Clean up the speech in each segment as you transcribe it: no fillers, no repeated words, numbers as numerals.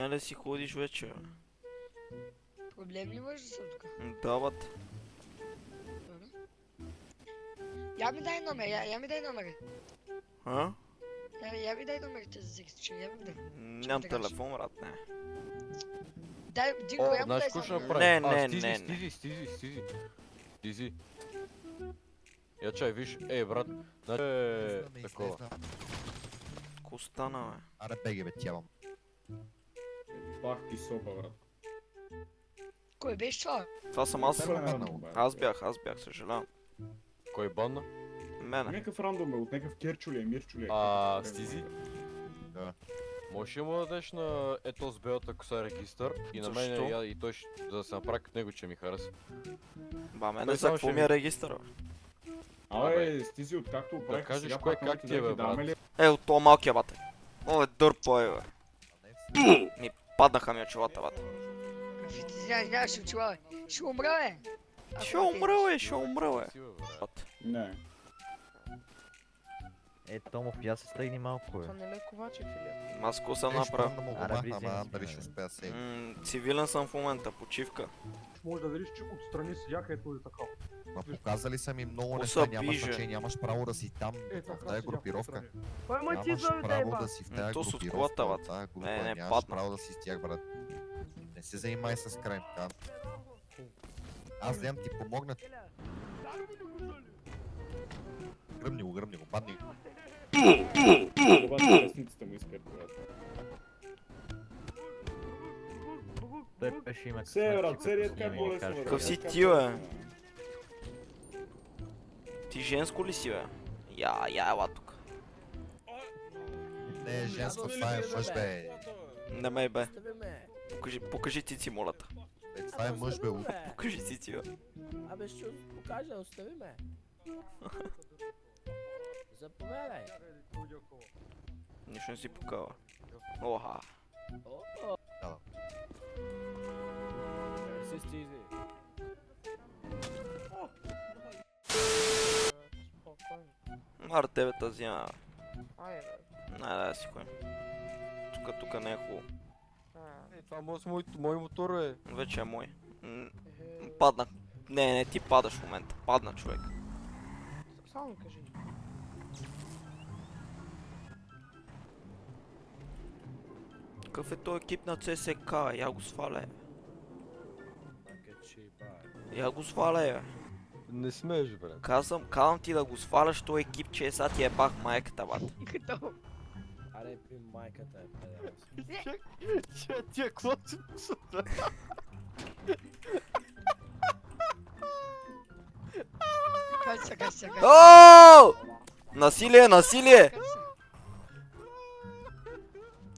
Проблеме ли си ходиш вече? Проблем ли може да съм тук? Да, бат. Я ми дай номер, я ми дай номер. А? Я ми дай номерите за всеки случай, я ми дай. Нямам да кажеш? телефон, брат, не. Дай, Динко, я му Знаеш дай какво ще само направим? Не, Стизи, не, стизи, стизи, стизи. Стизи. Я чай, виж, брат, значи такова. Ко стана, бе? Аре беги бе, тявам. Бах ти сопа, брат. Кой беше това? Това съм аз. Първо. Аз бях, съжалявам. Кой банна? Мене. Някакъв рандом бе, от някакъв Керчо ли е, Мирчо ли е. Стизи? Да. Можеш ли му да дадеш на ето с белата коса регистър и на мен Защо? и той ще, за да се направи като него, че ми хареса. Ба, мене Той за само какво ще ми е регистъра, бе? Абе, Стизи, откакто Да оправих кажеш сега кое пак как ти е, бе, даме ли? От това малкия, бате. О, дърпа е, бе. Ми паднаха ми очилата, бате. Нямаше очила, бе. Ще умра, бе. Ще умра, бе. Си, бе, брат. Бате. Не. Томов, я се стегни малко, бе. Това не е Ковачев или? Аз ко съм Нещо направил? да му го Аре, махна, влизай, ама не дали си, ще бе. успея да се. Цивилен съм в момента, почивка. Може да видиш, че отстрани седяха ето и така. Ма показали са ми много Ко неща, са няма пиже? значение, нямаш право да си там, в Така тая седяха групировка. отстрани. Кой ма ти Нямаш за право да си в тая То с от групировка, колата, в бат. тая група, Не, нямаш падна. право да си с тях, брат. Не се занимай с крайм, така. Аз дем ти помогна. Гръмни го, падни го. Обаче лесницата му искат, брат. Той пеше има Се, брат, серият как го лесно, брат. Какъв си ти, бе? Ти женско ли си, бе? Я, ела тук. Не, женско, това е мъж, бе. Не ме бе. Остави ме. Покажи цици, молата. Това е мъж, бе. Покажи цици, бе. Абе, ще покажа, остави ме. Заповядай. Нищо не си покава. Оха. Да. Си стизи. Спокойно. Мар тебе тази, а. Айде, бе. Да си ходим. Тука не е хубаво. Това може мой мотор, е. Вече е мой. Падна. Не, ти падаш в момента. Падна, човек. Само кажи. Какъв е този екип на ЦСК? Я го сваля, Я го сваля, бе. Не смееш, брат. Казвам ти да го сваляш този екип, че сега ти е бах майката, бат. Като... Аре, при майката е педерас. Тя какво си псата? Кача. О! Насилие!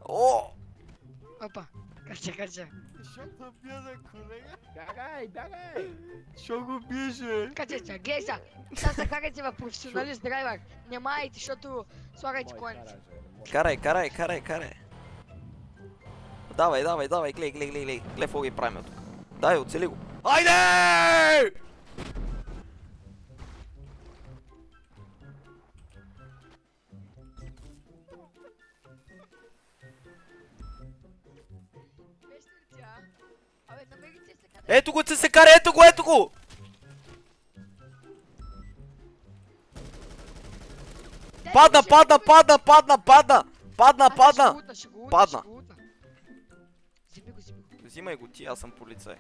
О! Опа, кача. Що го бие, колега? Бягай! Що го биеше? Кача, гейса. Сега се карайте в професионалист драйвер. Немайте, защото слагайте колените. Карай. Давай, гледай какво ги правим тук. Дай, оцели го. Айде! Абе, намерите се къде. Ето го, ето го! Падна! Ще го Падна. лутна. Вземи го. Взимай го ти, аз съм полицай.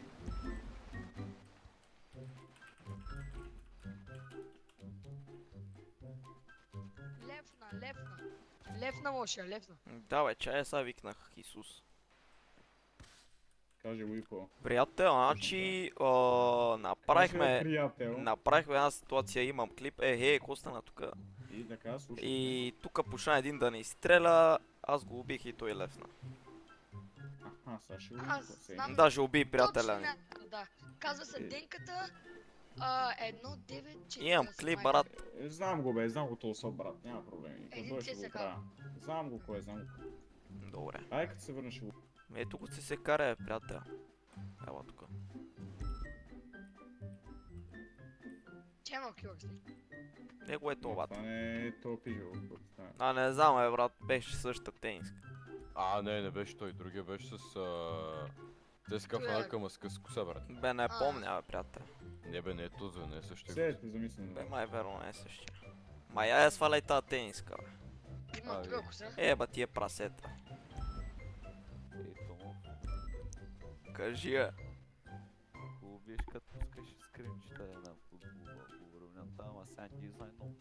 Левна лоша, левна. Давай, чая сега викнах Исус. Каже го и по. Приятел, значи направихме Приятел. една ситуация, имам клип, какво стана тука? И така, слушай. И тука почна един да не изстреля, аз го убих и той лефна. Сега ще го Аз се. знам. Даже уби Точно приятеля ми. мястото, да. Казва се Денката, 194. Имам клип, брат. Знам го, бе, знам го този соб, брат, няма проблеми. Един Той ще ти се го правя. Знам го кой е, знам го. Добре. Ай, като се върнеш, ще го... Ето го се кара, приятел. Ела тука. Чема кюрс. Него е това, бат. Това не е то пижо. Не знам, брат, беше същата тениска. Не беше той, другия беше с... Тези кафана към с къс коса, брат. Бе, не помня, бе, приятел. Не бе, не е този, не е същия. Все е замислено. Бе, май верно не е същия. Ма я сваляй тази тениска, бе. Има друго се. Еба тия прасета. Ето, Кажи я. хубаво биш като пускаш скримчета на футбола по уравнята, ама сега не знае много.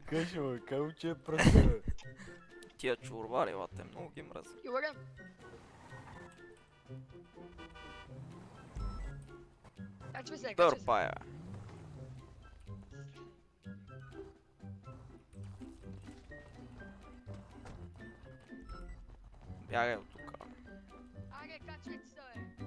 Кажи ме, как учи е пръста? Тия чурбари, вате, много ги мръза. Юре, качвай се, качвай се. Дърпа я. Бягай от тука. Аре, качвайте се, бе.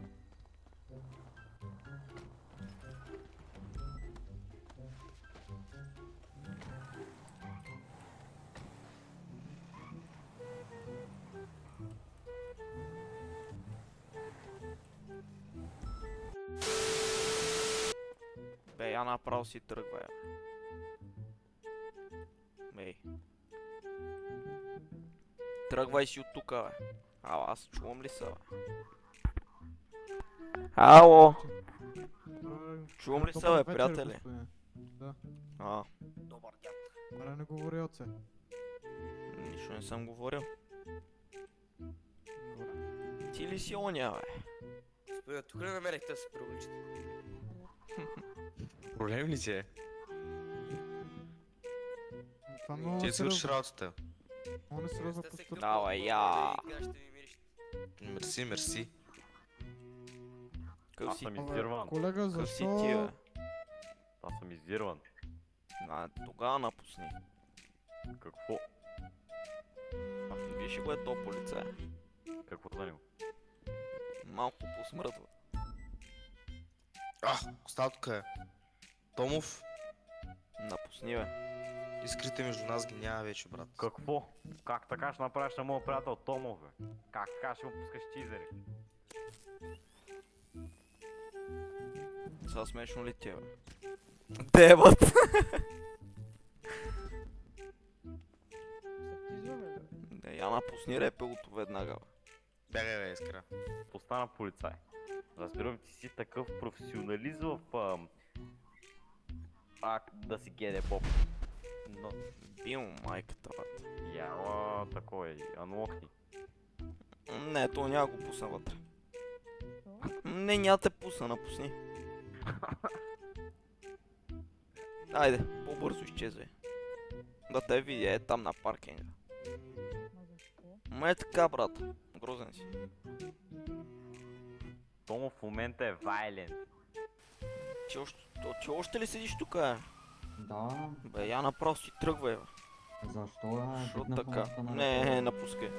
Бе, я направо си тръгва, я. Ей. Тръгвай си от тука, бе. Ало, аз чувам ли се, бе? Ало! Чувам ли се, бе, приятели? Да. А, Аре, не говори оце. нищо не съм говорил. Ти ли си оня, бе? Господи, тук ли намерихте да се приличате? Проблем ли ти е? Това много Ти свършиш сериозно. работата. Много несериозно постъпка. Давай, я! Мерси, мерси. Къв си, издирван. Колега, къв си ти, бе? защо... Аз съм издирван. Тогава напусни. Какво? Виж го е то полицай. Какво за него? Малко посмръдва. Остава тук е. Томов, Напусни, бе. искрите между нас ги няма вече, брат. Какво? Как така ще направиш на моят приятел Томов, бе? Как така ще му пускаш тизери? Сега смешно ли ти е, бе? Дебът! Я напусни репелото веднага, бе. Бягай, бе, искра. Постана полицай. Разбирам, ти си такъв професионалист в... да си геде поп. Но... Бил майката, бе. Яла, такова е, анлокни. Не, то няма го пусна вътре. Не, няма те пусна, напусни. Айде, по-бързо изчезвай. Да те видя, е там на паркинга. Ма е така, брат. Грозен си. Томов в момента е вайлент. Ти още ли седиш тук, бе? Да, Бе, я направо си тръгвай, бе. защо е? Що така? Не, напускай.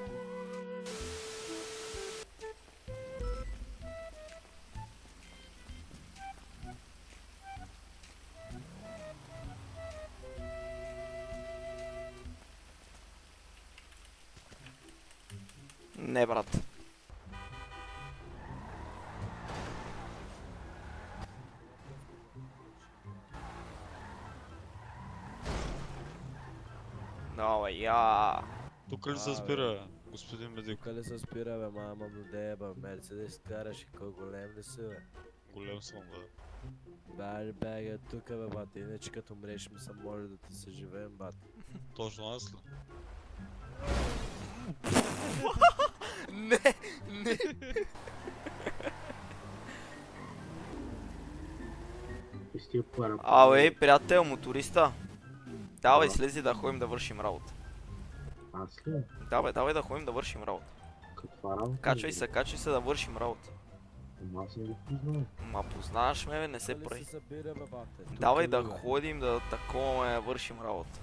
Не, брат. Давай, я. Тук ли се спира, господин медик? Тук ли се спира, бе, мама му деба, Мерцедес караш и кой голем ли си, бе? Голем съм, да. Бай, бега тук, бе, бат, иначе като мреш ми се моля да ти се живеем, бат. Точно аз ли? Не, не. Абе, приятел, моториста. Давай, слези да ходим да вършим работа. Аз ли? Давай да ходим да вършим работа. Каква работа? Качвай се да вършим работа. Аз не го познавам. Ма познаваш ме, бе, не се Тук ли прави. се събира, бе, бате? Тук Давай ли, да бе? ходим да таковаме, вършим работа.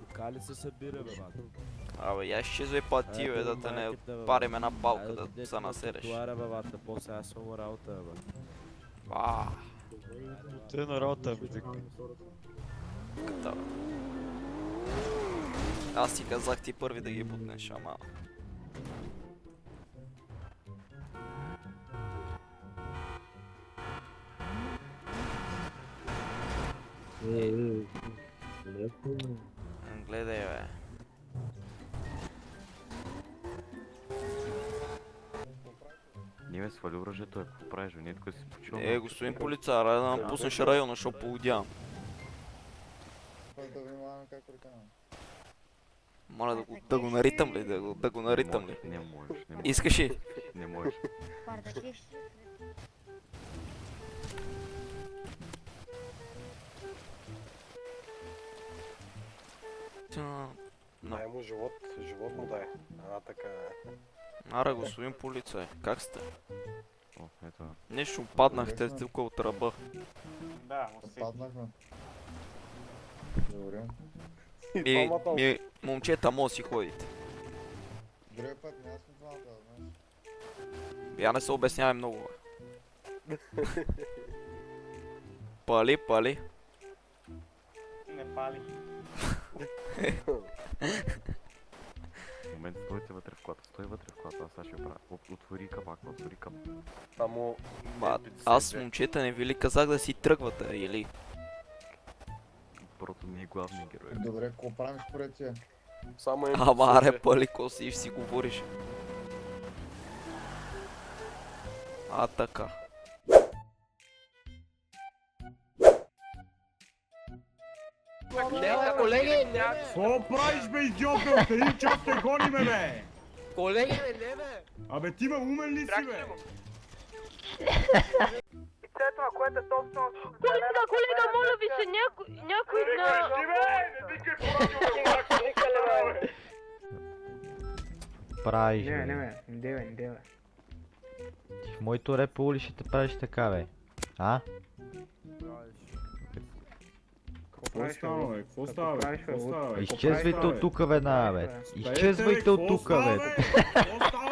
Тук ли се събира, бе, бате? Абе, я изчезвай пъти, бе, да те не парим една палка да се насереш. Това, бе, бате, после аз съм работа, бе, бе. Те на работа, медик. Да. Аз ти казах ти първи да ги бутнеш, ама... Леко. Гледай, бе. Стани бе, свали оръжието, какво правиш, бе, нетко си почил. Господин полицай, рай да напуснеш района, защото поудявам. Да внимаваме как прекараме. Моля да го наритам ли, да го наритам ли? Не можеш, не можеш. Искаш ли? Не можеш. Дай му живот му дай. Така е. Ара, господин полицай, как сте? О, ето. Нещо паднахте тук от ръба. Да, Паднахме. Добре. Момчета, може си ходите. Другия път не аз сме двамата, знаеш. Я не се обяснявай много. Бе. Пали. Не пали. В момента стойте вътре в колата, аз сега ще правя. Отвори капак. Само... Аз, момчета, не ви ли казах да си тръгвате, или? Първото ми е главният герой. Добре, какво правим според тия? Само им... Ама, аре, пали, ко си говориш. Така. Колеги, Какво правиш, бе, идиот, бе? От един час те гониме, бе! колеги, не бе! Абе, ти ме умен ли си, бе? Колега, моля ви се, някой на... Правиш, бе. Не, бе. Ти в моето репо ли ще те правиш така, бе? А? Какво става, бе? Какво става, бе? Изчезвайте от тука, веднага, бе. Изчезвайте от тука, бе. Какво става,